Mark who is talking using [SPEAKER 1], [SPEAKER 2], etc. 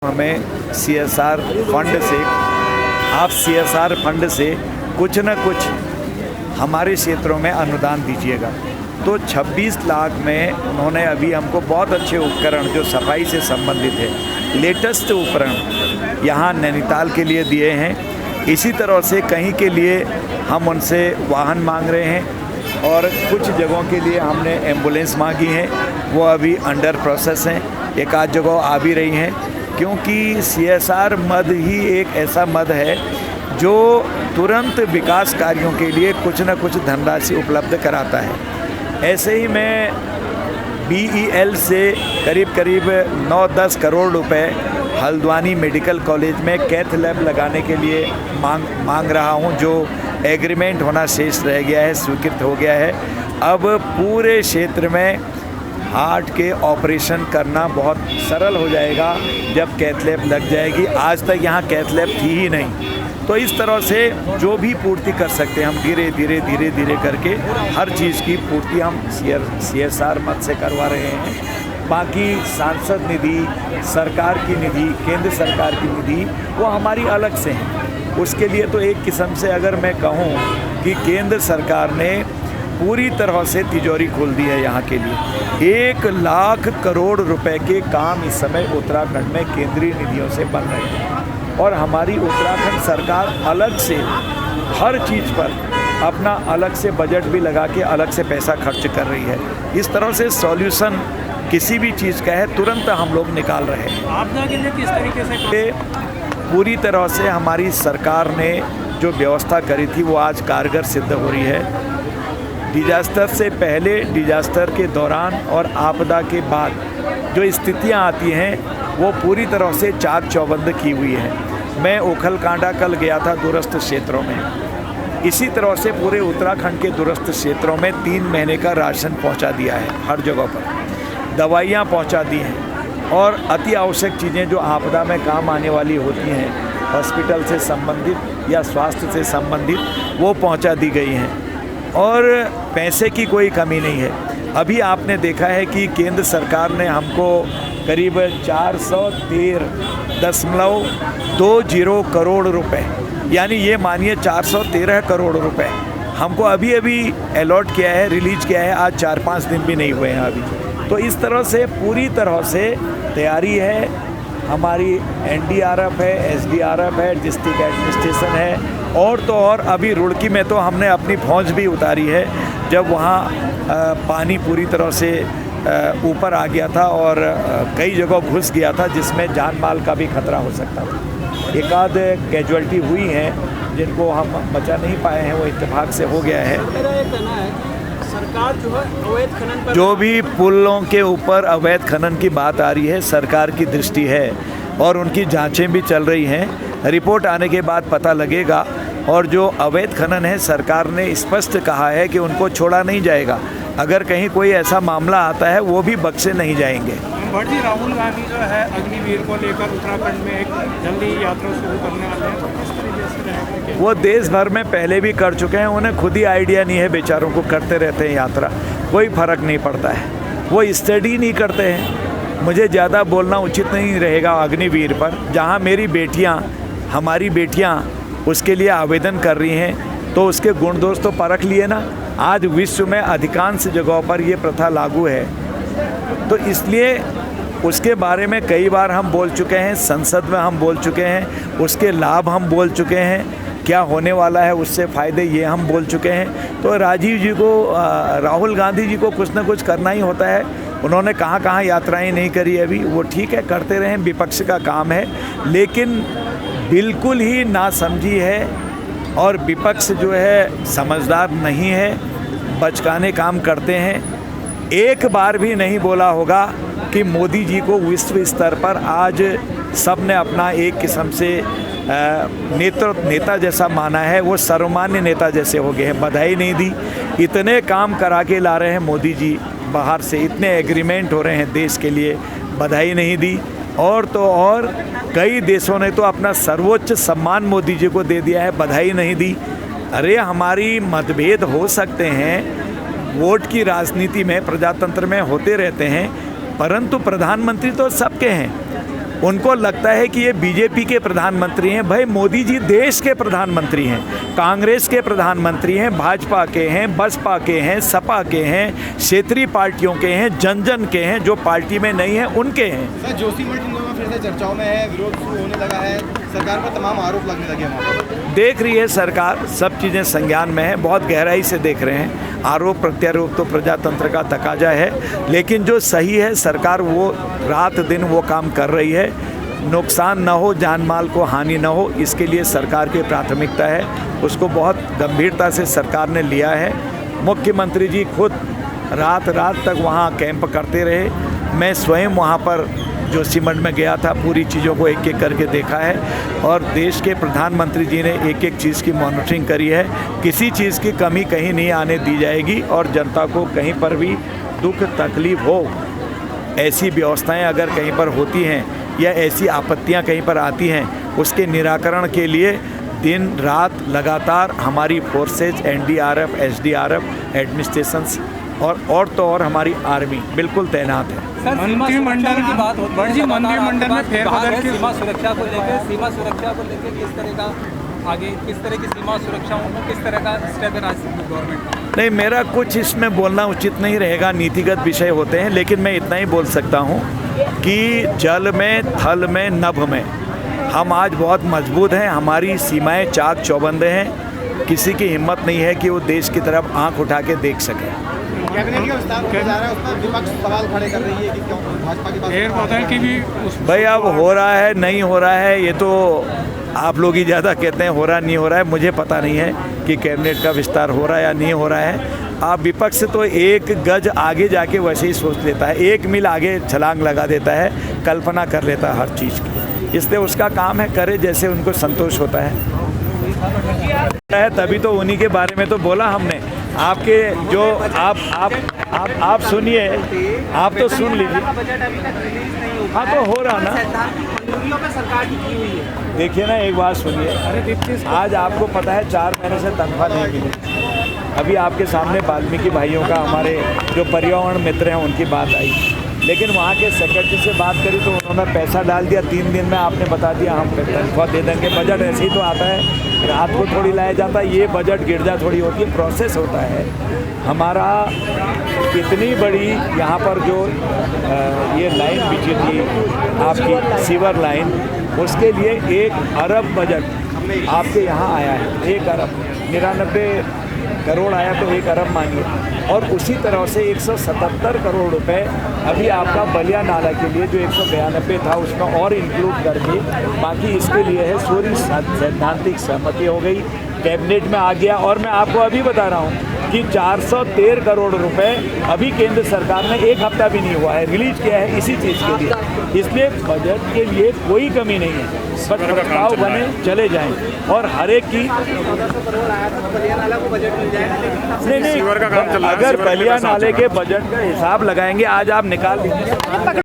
[SPEAKER 1] हमें CSR fund से कुछ न कुछ हमारे क्षेत्रों में अनुदान दीजिएगा। तो 26 लाख में उन्होंने अभी हमको बहुत अच्छे उपकरण जो सफाई से संबंधित है, लेटेस्ट उपकरण यहाँ नैनीताल के लिए दिए हैं। इसी तरह से कहीं के लिए हम उनसे वाहन मांग रहे हैं और कुछ जगहों के लिए हमने एम्बुलेंस मांगी है, वो अभी अंडर प्रोसेस हैं। एक आध जगह आ भी रही हैं, क्योंकि सीएसआर मद ही एक ऐसा मद है जो तुरंत विकास कार्यों के लिए कुछ न कुछ धनराशि उपलब्ध कराता है। ऐसे ही मैं BEL से करीब 9-10 करोड़ रुपए हल्द्वानी मेडिकल कॉलेज में कैथ लैब लगाने के लिए मांग रहा हूं, जो एग्रीमेंट होना शेष रह गया है, स्वीकृत हो गया है। अब पूरे क्षेत्र में हार्ट के ऑपरेशन करना बहुत सरल हो जाएगा जब कैथ लैब लग जाएगी। आज तक यहाँ कैथ लैब थी ही नहीं। तो इस तरह से जो भी पूर्ति कर सकते हैं हम धीरे धीरे करके हर चीज़ की पूर्ति हम CSR मद से करवा रहे हैं। बाकी सांसद निधि, सरकार की निधि, केंद्र सरकार की निधि वो हमारी अलग से हैं। उसके लिए तो एक किस्म से अगर मैं कहूँ कि केंद्र सरकार ने पूरी तरह से तिजोरी खोल दी है यहाँ के लिए। 1 लाख करोड़ रुपए के काम इस समय उत्तराखंड में केंद्रीय निधियों से बन रहे हैं और हमारी उत्तराखंड सरकार अलग से हर चीज़ पर अपना अलग से बजट भी लगा के अलग से पैसा खर्च कर रही है। इस तरह से सॉल्यूशन किसी भी चीज़ का है तुरंत हम लोग निकाल रहे हैं।
[SPEAKER 2] आपदा के लिए किस तरीके से
[SPEAKER 1] पूरी तरह से हमारी सरकार ने जो व्यवस्था करी थी वो आज कारगर सिद्ध हो रही है। डिजास्टर से पहले, डिजास्टर के दौरान और आपदा के बाद जो स्थितियां आती हैं वो पूरी तरह से चाक चौबंद की हुई है। मैं ओखलकांडा कल गया था दूरस्थ क्षेत्रों में। इसी तरह से पूरे उत्तराखंड के दूरस्थ क्षेत्रों में 3 महीने का राशन पहुंचा दिया है, हर जगह पर दवाइयां पहुंचा दी हैं और अति आवश्यक चीज़ें जो आपदा में काम आने वाली होती हैं, हॉस्पिटल से संबंधित या स्वास्थ्य से संबंधित, वो पहुंचा दी गई हैं और पैसे की कोई कमी नहीं है। अभी आपने देखा है कि केंद्र सरकार ने हमको करीब 413.20 करोड़ रुपए, यानी ये मानिए 413 करोड़ रुपए हमको अभी अलॉट किया है, रिलीज किया है। आज 4-5 दिन भी नहीं हुए हैं अभी। तो इस तरह से पूरी तरह से तैयारी है हमारी। NDRF है, SDRF है, डिस्ट्रिक्ट एडमिनिस्ट्रेशन है और तो और अभी रुड़की में तो हमने अपनी फौज भी उतारी है। जब वहाँ पानी पूरी तरह से ऊपर आ गया था और कई जगह घुस गया था जिसमें जान माल का भी खतरा हो सकता था। एक आध कैजुअल्टी हुई हैं जिनको हम बचा नहीं पाए हैं, वो इत्तेफाक से हो गया है।
[SPEAKER 2] मेरा ये कहना है सरकार जो है अवैध खनन पर,
[SPEAKER 1] जो भी पुलों के ऊपर अवैध खनन की बात आ रही है, सरकार की दृष्टि है और उनकी जांचें भी चल रही हैं। रिपोर्ट आने के बाद पता लगेगा। और जो अवैध खनन है, सरकार ने स्पष्ट कहा है कि उनको छोड़ा नहीं जाएगा। अगर कहीं कोई ऐसा मामला आता है वो भी बख्शे नहीं जाएंगे।
[SPEAKER 2] भट्टी राहुल गांधी जो है अग्निवीर को लेकर उत्तराखंड में एक जल्दी यात्रा शुरू करने वाले हैं, तो किस तरीके से रहेगा?
[SPEAKER 1] वो देश भर में पहले भी कर चुके हैं, उन्हें खुद ही आइडिया नहीं है, बेचारों को करते रहते हैं यात्रा, कोई फ़र्क नहीं पड़ता है। वो स्टडी नहीं करते हैं। मुझे ज़्यादा बोलना उचित नहीं रहेगा अग्निवीर पर। जहाँ मेरी बेटियाँ, हमारी बेटियाँ उसके लिए आवेदन कर रही हैं तो उसके गुण दोष तो परख लिए ना। आज विश्व में अधिकांश जगहों पर ये प्रथा लागू है, तो इसलिए उसके बारे में कई बार हम बोल चुके हैं, संसद में हम बोल चुके हैं, उसके लाभ हम बोल चुके हैं, क्या होने वाला है उससे फ़ायदे ये हम बोल चुके हैं। तो राजीव जी को, राहुल गांधी जी को कुछ ना कुछ करना ही होता है। उन्होंने कहाँ यात्राएं नहीं करी अभी, वो ठीक है, करते रहें, विपक्ष का काम है। लेकिन बिल्कुल ही नासमझी है और विपक्ष जो है समझदार नहीं है, बचकाने काम करते हैं। एक बार भी नहीं बोला होगा कि मोदी जी को विश्व स्तर पर आज सब ने अपना एक किस्म से नेता जैसा माना है, वो सर्वमान्य नेता जैसे हो गए हैं। बधाई नहीं दी। इतने काम करा के ला रहे हैं मोदी जी बाहर से, इतने एग्रीमेंट हो रहे हैं देश के लिए, बधाई नहीं दी। और तो और कई देशों ने तो अपना सर्वोच्च सम्मान मोदी जी को दे दिया है, बधाई नहीं दी। अरे हमारी मतभेद हो सकते हैं, वोट की राजनीति में, प्रजातंत्र में होते रहते हैं, परंतु प्रधानमंत्री तो सबके हैं। उनको लगता है कि ये बीजेपी के प्रधानमंत्री हैं। भाई मोदी जी देश के प्रधानमंत्री हैं, कांग्रेस के प्रधानमंत्री हैं, भाजपा के हैं, बसपा के हैं, सपा के हैं, क्षेत्रीय पार्टियों के हैं, जन जन के हैं, जो पार्टी में नहीं है उनके हैं।
[SPEAKER 3] सर जोशीमठ इन दिनों में फिर से चर्चाओं में है, विरोध शुरू होने लगा है, सरकार पर तमाम आरोप लगने लगे हैं।
[SPEAKER 1] देख रही है सरकार, सब चीज़ें संज्ञान में है, बहुत गहराई से देख रहे हैं। आरोप प्रत्यारोप तो प्रजातंत्र का तकाजा है, लेकिन जो सही है सरकार वो रात दिन वो काम कर रही है। नुकसान न हो, जान माल को हानि न हो, इसके लिए सरकार की प्राथमिकता है। उसको बहुत गंभीरता से सरकार ने लिया है। मुख्यमंत्री जी खुद रात तक वहाँ कैंप करते रहे। मैं स्वयं वहाँ पर जोशीमठ में गया था, पूरी चीज़ों को एक एक करके देखा है और देश के प्रधानमंत्री जी ने एक एक चीज़ की मॉनिटरिंग करी है। किसी चीज़ की कमी कहीं नहीं आने दी जाएगी और जनता को कहीं पर भी दुख तकलीफ हो, ऐसी व्यवस्थाएं अगर कहीं पर होती हैं या ऐसी आपत्तियां कहीं पर आती हैं, उसके निराकरण के लिए दिन रात लगातार हमारी फोर्सेज, एनडीआरएफ, एसडीआरएफ, एडमिनिस्ट्रेशंस और तो और हमारी आर्मी बिल्कुल तैनात है।
[SPEAKER 2] मंत्रिमंडल की बात होती है, मंत्रिमंडल में फेरबदल की
[SPEAKER 4] सीमा सुरक्षा को लेकर किस तरह का आगे, किस तरह की सीमा सुरक्षा, किस तरह का स्टेप है गवर्नमेंट?
[SPEAKER 1] नहीं, मेरा कुछ इसमें बोलना उचित नहीं रहेगा, नीतिगत विषय होते हैं, लेकिन मैं इतना ही बोल सकता हूँ कि जल में, थल में, नभ में हम आज बहुत मजबूत हैं। हमारी सीमाएं चाक चौबंदे हैं, किसी की हिम्मत नहीं है कि वो देश की तरफ आंख उठा के देख सके।
[SPEAKER 3] कैबिनेट का विस्तार होने जा रहा है, उस पर विपक्ष सवाल खड़े कर रही है कि क्यों भाजपा की बात
[SPEAKER 2] फेरबदल की भी
[SPEAKER 1] भाई अब हो रहा है नहीं हो रहा है, ये तो आप लोग ही ज़्यादा कहते हैं हो रहा नहीं हो रहा है। मुझे पता नहीं है कि कैबिनेट का विस्तार हो रहा है या नहीं हो रहा है। आप विपक्ष तो एक गज आगे जाके वैसे ही सोच लेता है, एक मील आगे छलांग लगा देता है, कल्पना कर लेता है हर चीज़ की। इसलिए उसका काम है, करे जैसे उनको संतोष होता है। तभी तो उन्हीं के बारे में तो बोला हमने। आपके जो आप सुनिए, आप तो सुन लीजिए। हाँ तो हो रहा ना, देखिए ना, एक बात सुनिए। आज आपको पता है 4 महीने से तनख्वाह नहीं मिली। अभी आपके सामने वाल्मीकि भाइयों का, हमारे जो पर्यावरण मित्र हैं, उनकी बात आई, लेकिन वहाँ के सेक्रेटरी से बात करी तो उन्होंने पैसा डाल दिया। 3 दिन में आपने बता दिया हम तनख्वाह दे देंगे। बजट ऐसे ही तो आता है, रात को थोड़ी लाया जाता है। ये बजट गिरजा थोड़ी होती है, प्रोसेस होता है हमारा। इतनी बड़ी यहाँ पर जो ये लाइन बिछी थी आपकी सीवर लाइन, उसके लिए 1 अरब बजट आपके यहाँ आया है। 1 अरब 99 करोड़ आया तो 1 अरब मानिए, और उसी तरह से 177 करोड़ रुपए अभी आपका बलिया नाला के लिए जो 192 था उसमें और इंक्लूड करके बाकी इसके लिए है। पूरी सैद्धांतिक सहमति हो गई, कैबिनेट में आ गया। और मैं आपको अभी बता रहा हूँ कि 413 करोड़ रुपए अभी केंद्र सरकार ने 1 हफ्ता भी नहीं हुआ है रिलीज किया है इसी चीज़ के लिए। इसलिए बजट के लिए कोई कमी नहीं है, बस प्रस्ताव बने चले जाएं और हर एक की नहीं, अगर बलिया नाले के बजट का हिसाब लगाएंगे आज आप निकाल लीजिए।